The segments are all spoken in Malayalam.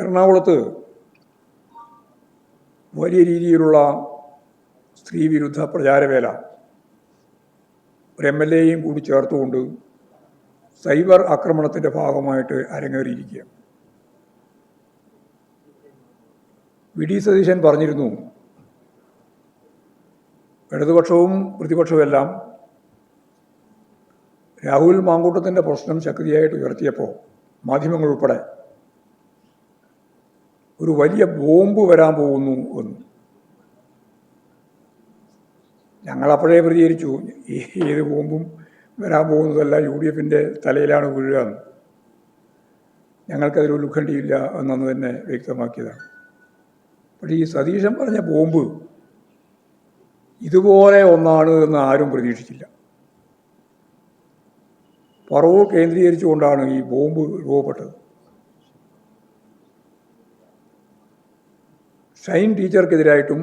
എറണാകുളത്ത് വലിയ രീതിയിലുള്ള സ്ത്രീവിരുദ്ധ പ്രചാരവേല ഒരു MLA-യും കൂടി ചേർത്തുകൊണ്ട് സൈബർ ആക്രമണത്തിൻ്റെ ഭാഗമായിട്ട് അരങ്ങേറിയിരിക്കുക. വി ഡി സതീശൻ പറഞ്ഞിരുന്നു, ഇടതുപക്ഷവും പ്രതിപക്ഷവുമെല്ലാം രാഹുൽ മാങ്കൂട്ടത്തിൻ്റെ പ്രശ്നം ശക്തിയായിട്ട് ഉയർത്തിയപ്പോൾ മാധ്യമങ്ങൾ ഉൾപ്പെടെ ഒരു വലിയ ബോംബ് വരാൻ പോകുന്നു എന്ന് ഞങ്ങളപ്പോഴേ പ്രതികരിച്ചു. ഏത് ബോംബും വരാൻ പോകുന്നതല്ല, UDF-ൻ്റെ തലയിലാണ് വീഴുക എന്ന്. ഞങ്ങൾക്കതിൽ ഉത്കണ്ഠയില്ല എന്നന്ന് തന്നെ വ്യക്തമാക്കിയതാണ്. പക്ഷേ ഈ സതീശൻ പറഞ്ഞ ബോംബ് ഇതുപോലെ ഒന്നാണ് എന്ന് ആരും പ്രതീക്ഷിച്ചില്ല. പറവൂർ കേന്ദ്രീകരിച്ചുകൊണ്ടാണ് ഈ ബോംബ് രൂപപ്പെട്ടത്. ഷൈൻ ടീച്ചർക്കെതിരായിട്ടും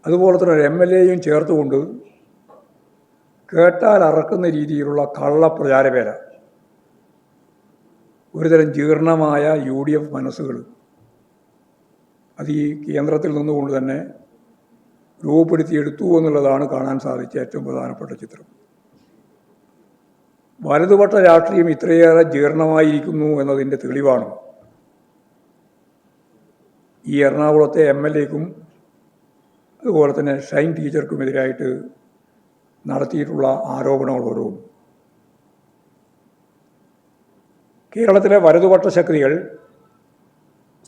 അതുപോലെ തന്നെ ഒരു MLA-യും ചേർത്തുകൊണ്ട് കേട്ടാൽ അറക്കുന്ന രീതിയിലുള്ള കള്ളപ്രചാരവേല ഒരുതരം ജീർണമായ UDF മനസ്സുകൾ അത് ഈ കേന്ദ്രത്തിൽ നിന്നുകൊണ്ട് തന്നെ രൂപപ്പെടുത്തിയെടുത്തു എന്നുള്ളതാണ് കാണാൻ സാധിച്ച ഏറ്റവും പ്രധാനപ്പെട്ട ചിത്രം. വലതുപക്ഷ രാഷ്ട്രീയം ഇത്രയേറെ ജീർണമായിരിക്കുന്നു എന്നതിൻ്റെ തെളിവാണ് ഈ എറണാകുളത്തെ MLA-ക്കും അതുപോലെ തന്നെ ഷൈൻ ടീച്ചർക്കുമെതിരായിട്ട് നടത്തിയിട്ടുള്ള ആരോപണങ്ങൾ ഓരോന്നും. കേരളത്തിലെ വലതുപക്ഷ ശക്തികൾ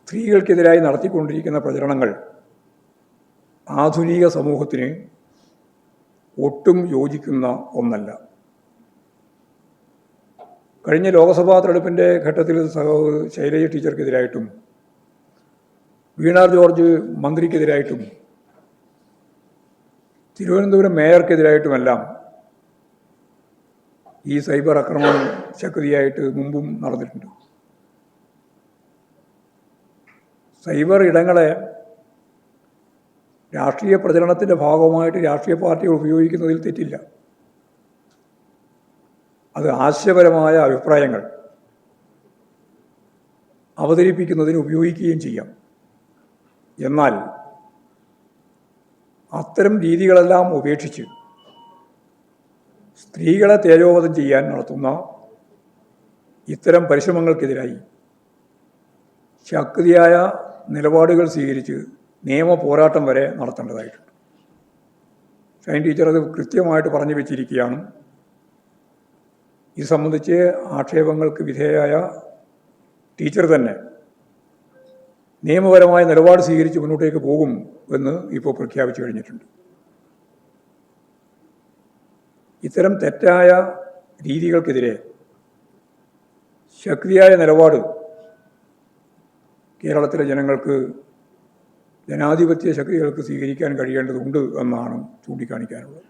സ്ത്രീകൾക്കെതിരായി നടത്തിക്കൊണ്ടിരിക്കുന്ന പ്രചരണങ്ങൾ ആധുനിക സമൂഹത്തിന് ഒട്ടും യോജിക്കുന്ന ഒന്നല്ല. കഴിഞ്ഞ ലോക്സഭാ തെരഞ്ഞെടുപ്പിൻ്റെ ഘട്ടത്തിൽ ശൈലജ ടീച്ചർക്കെതിരായിട്ടും വീണ ജോർജ് മന്ത്രിക്കെതിരായിട്ടും തിരുവനന്തപുരം മേയർക്കെതിരായിട്ടുമെല്ലാം ഈ സൈബർ ആക്രമണം ശക്തിയായിട്ട് മുമ്പും നടന്നിട്ടുണ്ട്. സൈബർ ഇടങ്ങളെ രാഷ്ട്രീയ പ്രചരണത്തിൻ്റെ ഭാഗമായിട്ട് രാഷ്ട്രീയ പാർട്ടികൾ ഉപയോഗിക്കുന്നതിൽ തെറ്റില്ല. അത് ആശയപരമായ അഭിപ്രായങ്ങൾ അവതരിപ്പിക്കുന്നതിന് ഉപയോഗിക്കുകയും ചെയ്യാം. എന്നാൽ അത്തരം രീതികളെല്ലാം ഉപേക്ഷിച്ച് സ്ത്രീകളെ തേജോവധം ചെയ്യാൻ നടത്തുന്ന ഇത്തരം പരിശ്രമങ്ങൾക്കെതിരായി ശക്തിയായ നിലപാടുകൾ സ്വീകരിച്ച് നിയമ പോരാട്ടം വരെ നടത്തേണ്ടതായിട്ടുണ്ട്. ഷൈൻ ടീച്ചർ അത് കൃത്യമായിട്ട് പറഞ്ഞു വെച്ചിരിക്കുകയാണ്. ഇത് സംബന്ധിച്ച് ആക്ഷേപങ്ങൾക്ക് വിധേയയായ ടീച്ചർ തന്നെ നിയമപരമായ നിലപാട് സ്വീകരിച്ച് മുന്നോട്ടേക്ക് പോകും എന്ന് ഇപ്പോൾ പ്രഖ്യാപിച്ചു കഴിഞ്ഞിട്ടുണ്ട്. ഇത്തരം തെറ്റായ രീതികൾക്കെതിരെ ശക്തിയായ നിലപാട് കേരളത്തിലെ ജനങ്ങൾക്ക്, ജനാധിപത്യ ശക്തികൾക്ക് സ്വീകരിക്കാൻ കഴിയേണ്ടതുണ്ട് എന്നാണ് ചൂണ്ടിക്കാണിക്കാനുള്ളത്.